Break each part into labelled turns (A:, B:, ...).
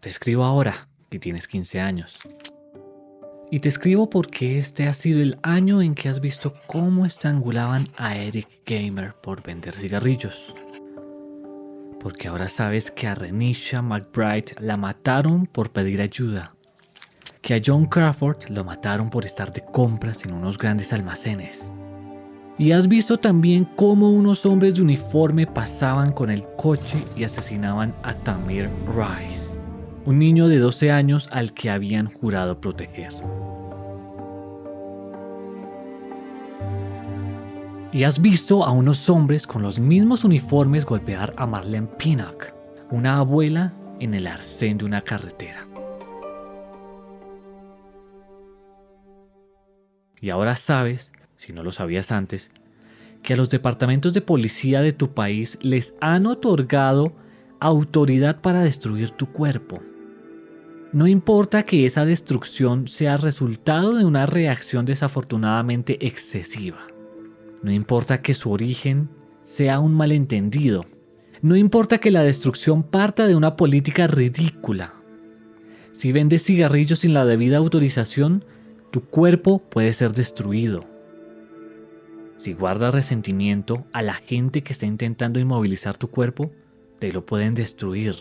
A: Te escribo ahora, que tienes 15 años. Y te escribo porque este ha sido el año en que has visto cómo estrangulaban a Eric Gamer por vender cigarrillos. Porque ahora sabes que a Renisha McBride la mataron por pedir ayuda. Que a John Crawford lo mataron por estar de compras en unos grandes almacenes. Y has visto también cómo unos hombres de uniforme pasaban con el coche y asesinaban a Tamir Rice, un niño de 12 años al que habían jurado proteger. Y has visto a unos hombres con los mismos uniformes golpear a Marlene Pinnock, una abuela en el arcén de una carretera. Y ahora sabes, si no lo sabías antes, que a los departamentos de policía de tu país les han otorgado autoridad para destruir tu cuerpo. No importa que esa destrucción sea resultado de una reacción desafortunadamente excesiva. No importa que su origen sea un malentendido. No importa que la destrucción parta de una política ridícula. Si vendes cigarrillos sin la debida autorización, tu cuerpo puede ser destruido. Si guardas resentimiento a la gente que está intentando inmovilizar tu cuerpo, te lo pueden destruir.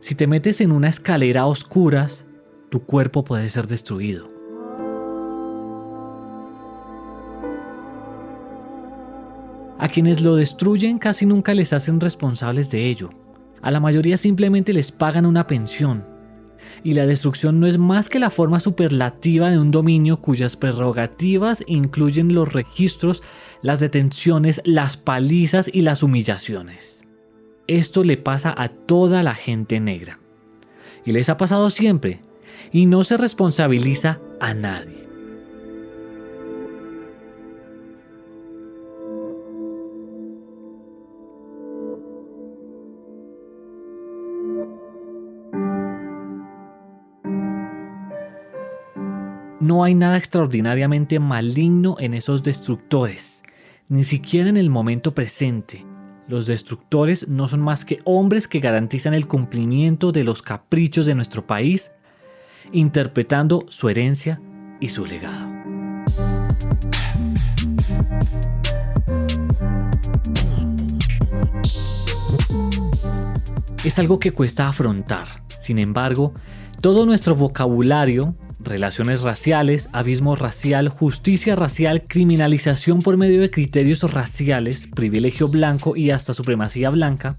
A: Si te metes en una escalera a oscuras, tu cuerpo puede ser destruido. A quienes lo destruyen casi nunca les hacen responsables de ello. A la mayoría simplemente les pagan una pensión. Y la destrucción no es más que la forma superlativa de un dominio cuyas prerrogativas incluyen los registros, las detenciones, las palizas y las humillaciones. Esto le pasa a toda la gente negra. Y les ha pasado siempre. Y no se responsabiliza a nadie. No hay nada extraordinariamente maligno en esos destructores, ni siquiera en el momento presente. Los destructores no son más que hombres que garantizan el cumplimiento de los caprichos de nuestro país, interpretando su herencia y su legado. Es algo que cuesta afrontar. Sin embargo, todo nuestro vocabulario, relaciones raciales, abismo racial, justicia racial, criminalización por medio de criterios raciales, privilegio blanco y hasta supremacía blanca,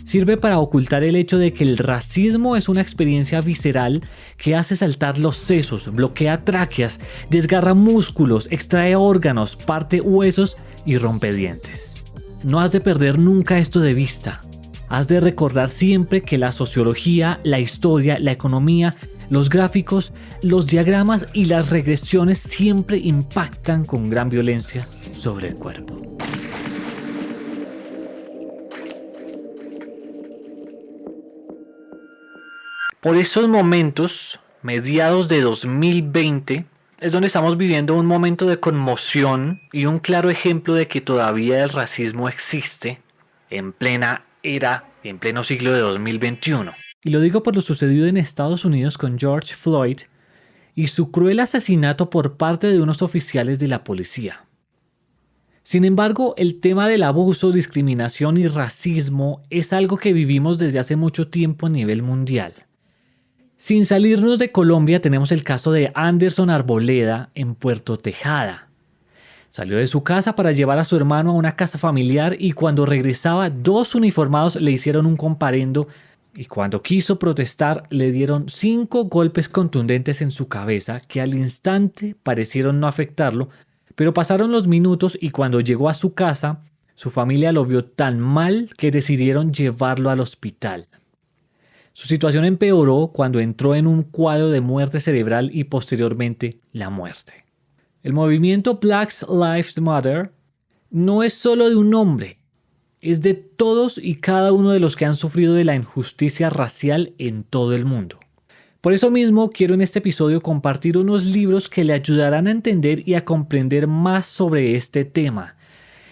A: sirve para ocultar el hecho de que el racismo es una experiencia visceral que hace saltar los sesos, bloquea tráqueas, desgarra músculos, extrae órganos, parte huesos y rompe dientes. No has de perder nunca esto de vista. Has de recordar siempre que la sociología, la historia, la economía, los gráficos, los diagramas y las regresiones siempre impactan con gran violencia sobre el cuerpo. Por esos momentos, mediados de 2020, es donde estamos viviendo un momento de conmoción y un claro ejemplo de que todavía el racismo existe en plena era, en pleno siglo de 2021. Y lo digo por lo sucedido en Estados Unidos con George Floyd y su cruel asesinato por parte de unos oficiales de la policía. Sin embargo, el tema del abuso, discriminación y racismo es algo que vivimos desde hace mucho tiempo a nivel mundial. Sin salirnos de Colombia, tenemos el caso de Anderson Arboleda en Puerto Tejada. Salió de su casa para llevar a su hermano a una casa familiar y cuando regresaba, 2 uniformados le hicieron un comparendo y cuando quiso protestar le dieron 5 golpes contundentes en su cabeza que al instante parecieron no afectarlo, pero pasaron los minutos y cuando llegó a su casa, su familia lo vio tan mal que decidieron llevarlo al hospital. Su situación empeoró cuando entró en un cuadro de muerte cerebral y posteriormente la muerte. El movimiento Black Lives Matter no es solo de un hombre, es de todos y cada uno de los que han sufrido de la injusticia racial en todo el mundo. Por eso mismo quiero en este episodio compartir unos libros que le ayudarán a entender y a comprender más sobre este tema.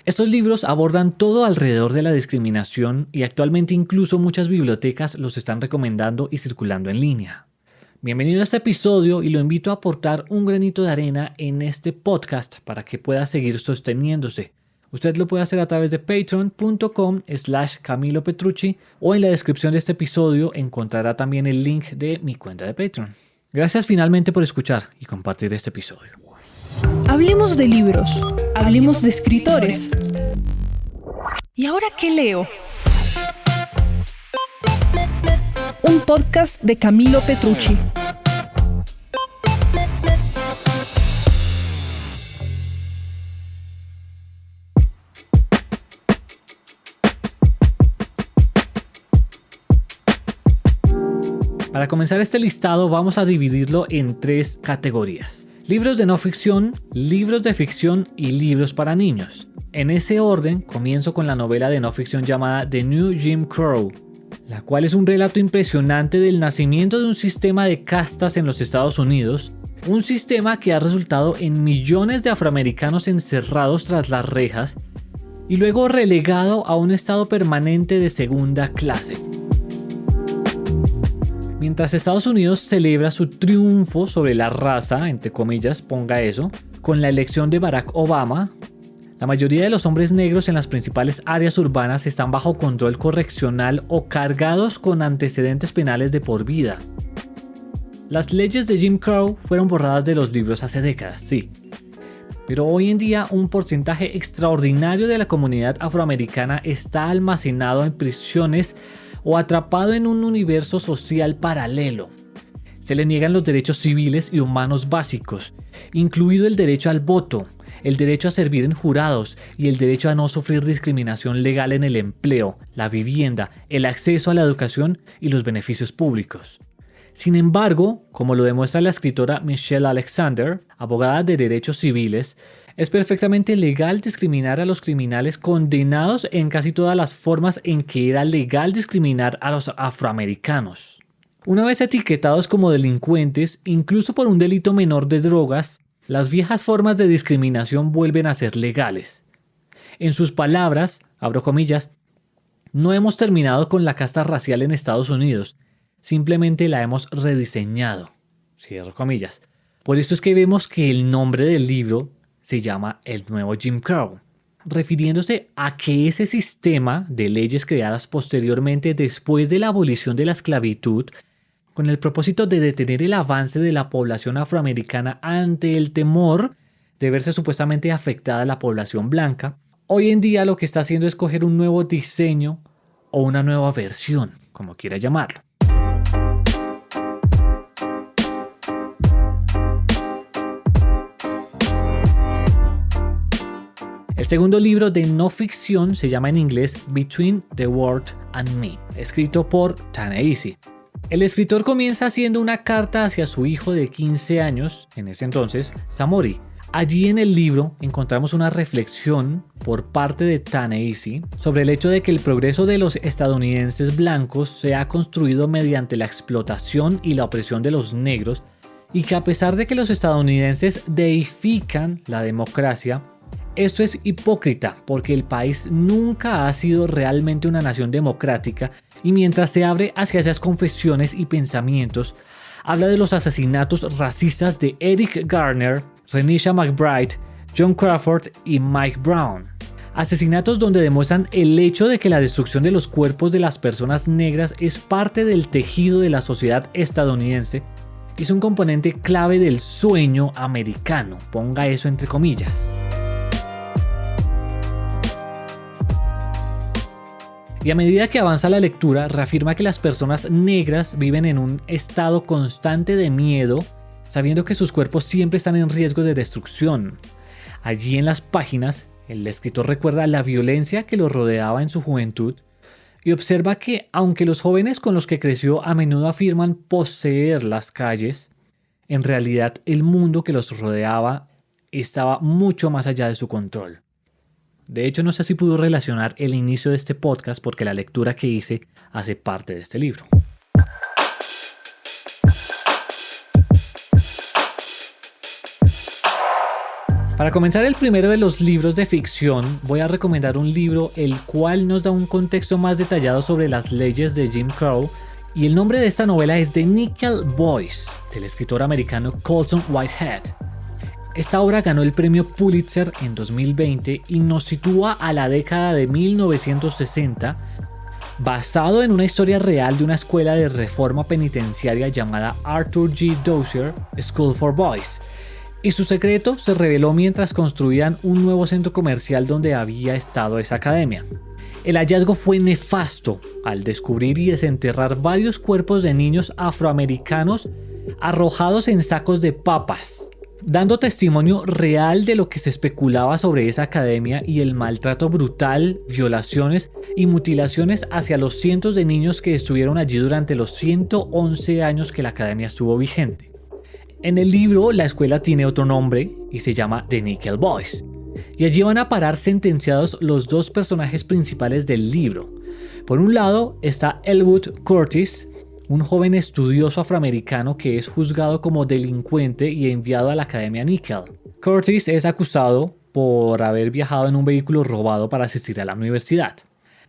A: Estos libros abordan todo alrededor de la discriminación y actualmente incluso muchas bibliotecas los están recomendando y circulando en línea. Bienvenido a este episodio y lo invito a aportar un granito de arena en este podcast para que pueda seguir sosteniéndose. Usted lo puede hacer a través de patreon.com/Camilo Petrucci o en la descripción de este episodio encontrará también el link de mi cuenta de Patreon. Gracias finalmente por escuchar y compartir este episodio.
B: Hablemos de libros, hablemos de escritores. ¿Y ahora qué leo? Un podcast de Camilo Petrucci.
A: Para comenzar este listado vamos a dividirlo en 3 categorías. Libros de no ficción, libros de ficción y libros para niños. En ese orden comienzo con la novela de no ficción llamada The New Jim Crow, la cual es un relato impresionante del nacimiento de un sistema de castas en los Estados Unidos, un sistema que ha resultado en millones de afroamericanos encerrados tras las rejas y luego relegado a un estado permanente de segunda clase. Mientras Estados Unidos celebra su triunfo sobre la raza, entre comillas, ponga eso, con la elección de Barack Obama, la mayoría de los hombres negros en las principales áreas urbanas están bajo control correccional o cargados con antecedentes penales de por vida. Las leyes de Jim Crow fueron borradas de los libros hace décadas, sí. Pero hoy en día un porcentaje extraordinario de la comunidad afroamericana está almacenado en prisiones o atrapado en un universo social paralelo. Se le niegan los derechos civiles y humanos básicos, incluido el derecho al voto, el derecho a servir en jurados y el derecho a no sufrir discriminación legal en el empleo, la vivienda, el acceso a la educación y los beneficios públicos. Sin embargo, como lo demuestra la escritora Michelle Alexander, abogada de derechos civiles, es perfectamente legal discriminar a los criminales condenados en casi todas las formas en que era legal discriminar a los afroamericanos. Una vez etiquetados como delincuentes, incluso por un delito menor de drogas, las viejas formas de discriminación vuelven a ser legales. En sus palabras, abro comillas, no hemos terminado con la casta racial en Estados Unidos, simplemente la hemos rediseñado. Cierro comillas. Por eso es que vemos que el nombre del libro se llama El Nuevo Jim Crow, refiriéndose a que ese sistema de leyes creadas posteriormente después de la abolición de la esclavitud, con el propósito de detener el avance de la población afroamericana ante el temor de verse supuestamente afectada la población blanca, hoy en día lo que está haciendo es coger un nuevo diseño o una nueva versión, como quiera llamarlo. El segundo libro de no ficción se llama en inglés Between the World and Me, escrito por Ta-Nehisi. El escritor comienza haciendo una carta hacia su hijo de 15 años, en ese entonces, Samori. Allí en el libro encontramos una reflexión por parte de Ta-Nehisi sobre el hecho de que el progreso de los estadounidenses blancos se ha construido mediante la explotación y la opresión de los negros y que a pesar de que los estadounidenses deifican la democracia, esto es hipócrita porque el país nunca ha sido realmente una nación democrática y mientras se abre hacia esas confesiones y pensamientos, habla de los asesinatos racistas de Eric Garner, Renisha McBride, John Crawford y Mike Brown. Asesinatos donde demuestran el hecho de que la destrucción de los cuerpos de las personas negras es parte del tejido de la sociedad estadounidense y es un componente clave del sueño americano, ponga eso entre comillas. Y a medida que avanza la lectura, reafirma que las personas negras viven en un estado constante de miedo, sabiendo que sus cuerpos siempre están en riesgo de destrucción. Allí en las páginas, el escritor recuerda la violencia que lo rodeaba en su juventud y observa que, aunque los jóvenes con los que creció a menudo afirman poseer las calles, en realidad el mundo que los rodeaba estaba mucho más allá de su control. De hecho, no sé si pudo relacionar el inicio de este podcast porque la lectura que hice hace parte de este libro. Para Para comenzar el primero de los libros de ficción, voy a recomendar un libro el cual nos da un contexto más detallado sobre las leyes de Jim Crow, y el nombre de esta novela es The Nickel Boys, del escritor americano Colson Whitehead. Esta obra ganó el premio Pulitzer en 2020 y nos sitúa a la década de 1960, basado en una historia real de una escuela de reforma penitenciaria llamada Arthur G. Dozier School for Boys. Y su secreto se reveló mientras construían un nuevo centro comercial donde había estado esa academia. El hallazgo fue nefasto al descubrir y desenterrar varios cuerpos de niños afroamericanos arrojados en sacos de papas, dando testimonio real de lo que se especulaba sobre esa academia y el maltrato brutal, violaciones y mutilaciones hacia los cientos de niños que estuvieron allí durante los 111 años que la academia estuvo vigente. En el libro, la escuela tiene otro nombre y se llama The Nickel Boys. Y allí van a parar sentenciados los dos personajes principales del libro. Por un lado está Elwood Curtis, un joven estudioso afroamericano que es juzgado como delincuente y enviado a la Academia Nickel. Curtis es acusado por haber viajado en un vehículo robado para asistir a la universidad.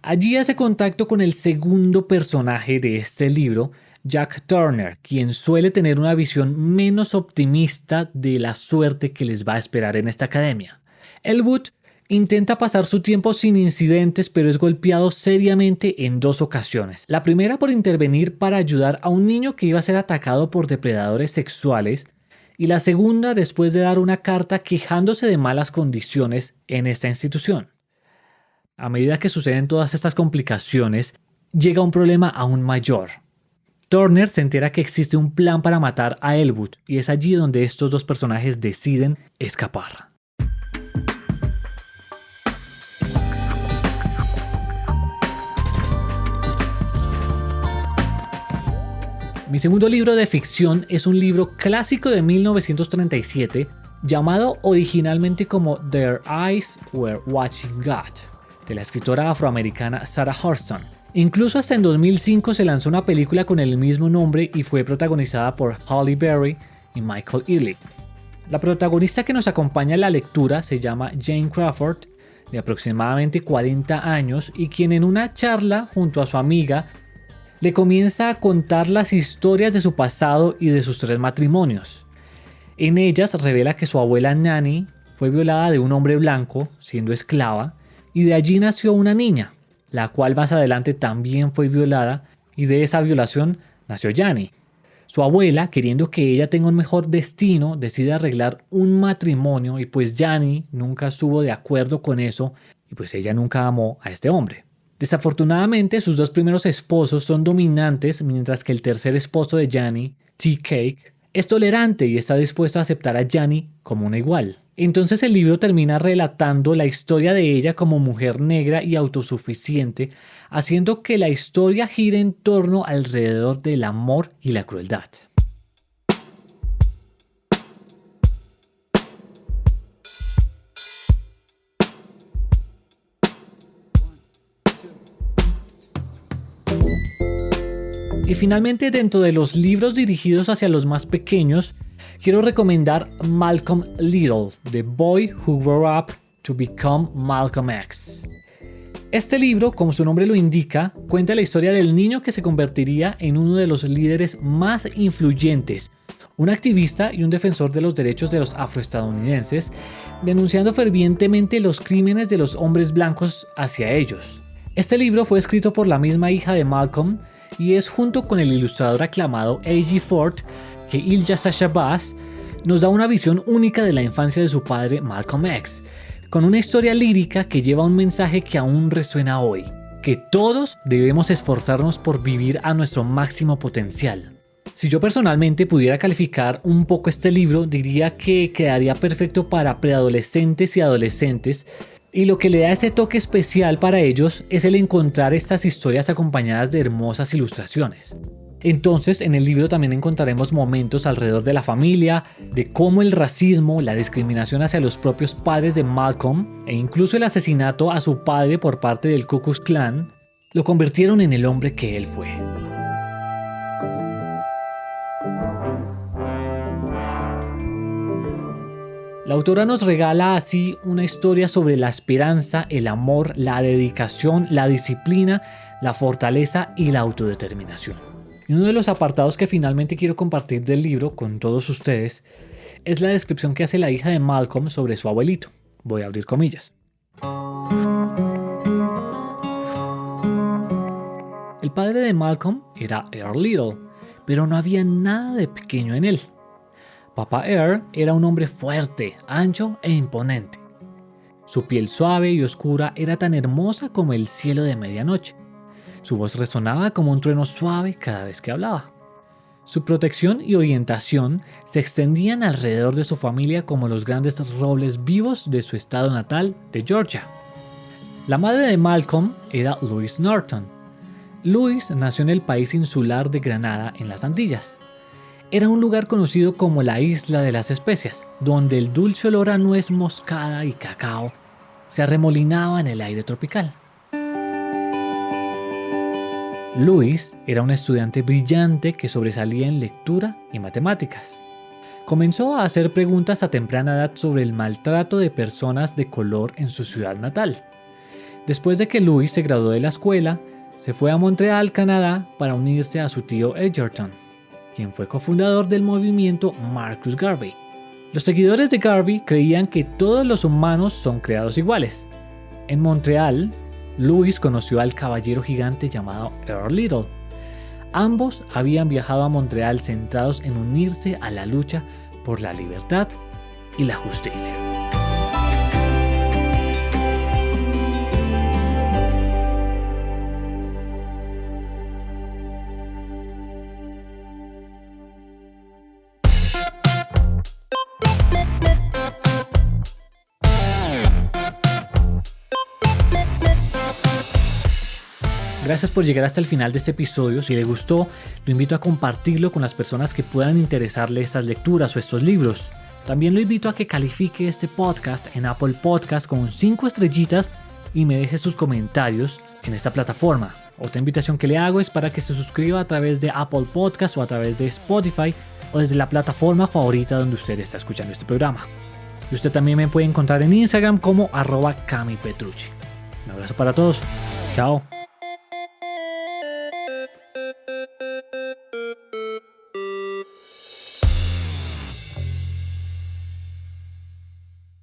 A: Allí hace contacto con el segundo personaje de este libro, Jack Turner, quien suele tener una visión menos optimista de la suerte que les va a esperar en esta academia. Elwood intenta pasar su tiempo sin incidentes, pero es golpeado seriamente en dos ocasiones. La primera por intervenir para ayudar a un niño que iba a ser atacado por depredadores sexuales, y la segunda después de dar una carta quejándose de malas condiciones en esta institución. A medida que suceden todas estas complicaciones, llega un problema aún mayor. Turner se entera que existe un plan para matar a Elwood, y es allí donde estos dos personajes deciden escapar. Mi segundo libro de ficción es un libro clásico de 1937 llamado originalmente como Their Eyes Were Watching God, de la escritora afroamericana Sarah Hurston. Incluso hasta en 2005 se lanzó una película con el mismo nombre y fue protagonizada por Halle Berry y Michael Ealy. La protagonista que nos acompaña en la lectura se llama Jane Crawford, de aproximadamente 40 años, y quien en una charla junto a su amiga le comienza a contar las historias de su pasado y de sus 3 matrimonios. En ellas revela que su abuela Nanny fue violada de un hombre blanco, siendo esclava, y de allí nació una niña, la cual más adelante también fue violada, y de esa violación nació Janie. Su abuela, queriendo que ella tenga un mejor destino, decide arreglar un matrimonio, y pues Janie nunca estuvo de acuerdo con eso, y pues ella nunca amó a este hombre. Desafortunadamente, sus 2 primeros esposos son dominantes, mientras que el tercer esposo de Janie, T. Cake, es tolerante y está dispuesto a aceptar a Janie como una igual. Entonces el libro termina relatando la historia de ella como mujer negra y autosuficiente, haciendo que la historia gire en torno alrededor del amor y la crueldad. Y finalmente, dentro de los libros dirigidos hacia los más pequeños, quiero recomendar Malcolm Little, The Boy Who Grew Up to Become Malcolm X. Este libro, como su nombre lo indica, cuenta la historia del niño que se convertiría en uno de los líderes más influyentes, un activista y un defensor de los derechos de los afroestadounidenses, denunciando fervientemente los crímenes de los hombres blancos hacia ellos. Este libro fue escrito por la misma hija de Malcolm, y es junto con el ilustrador aclamado A.G. Ford que Ilyasah Shabazz nos da una visión única de la infancia de su padre Malcolm X, con una historia lírica que lleva un mensaje que aún resuena hoy, que todos debemos esforzarnos por vivir a nuestro máximo potencial. Si yo personalmente pudiera calificar un poco este libro, diría que quedaría perfecto para preadolescentes y adolescentes, y lo que le da ese toque especial para ellos es el encontrar estas historias acompañadas de hermosas ilustraciones. Entonces, en el libro también encontraremos momentos alrededor de la familia, de cómo el racismo, la discriminación hacia los propios padres de Malcolm e incluso el asesinato a su padre por parte del Ku Klux Klan lo convirtieron en el hombre que él fue. La autora nos regala así una historia sobre la esperanza, el amor, la dedicación, la disciplina, la fortaleza y la autodeterminación. Y uno de los apartados que finalmente quiero compartir del libro con todos ustedes es la descripción que hace la hija de Malcolm sobre su abuelito. Voy a abrir comillas. El padre de Malcolm era Earl Little, pero no había nada de pequeño en él. Papá Earl era un hombre fuerte, ancho e imponente. Su piel suave y oscura era tan hermosa como el cielo de medianoche. Su voz resonaba como un trueno suave cada vez que hablaba. Su protección y orientación se extendían alrededor de su familia como los grandes robles vivos de su estado natal de Georgia. La madre de Malcolm era Louise Norton. Louise nació en el país insular de Granada, en las Antillas. Era un lugar conocido como la Isla de las Especias, donde el dulce olor a nuez moscada y cacao se arremolinaba en el aire tropical. Louise era una estudiante brillante que sobresalía en lectura y matemáticas. Comenzó a hacer preguntas a temprana edad sobre el maltrato de personas de color en su ciudad natal. Después de que Louise se graduó de la escuela, se fue a Montreal, Canadá, para unirse a su tío Edgerton, quien fue cofundador del movimiento Marcus Garvey. Los seguidores de Garvey creían que todos los humanos son creados iguales. En Montreal, Louise conoció al caballero gigante llamado Earl Little. Ambos habían viajado a Montreal centrados en unirse a la lucha por la libertad y la justicia. Gracias por llegar hasta el final de este episodio. Si le gustó, lo invito a compartirlo con las personas que puedan interesarle estas lecturas o estos libros. También lo invito a que califique este podcast en Apple Podcast con 5 estrellitas y me deje sus comentarios en esta plataforma. Otra invitación que le hago es para que se suscriba a través de Apple Podcast o a través de Spotify o desde la plataforma favorita donde usted está escuchando este programa. Y usted también me puede encontrar en Instagram como @CamiPetrucci. Un abrazo para todos. Chao.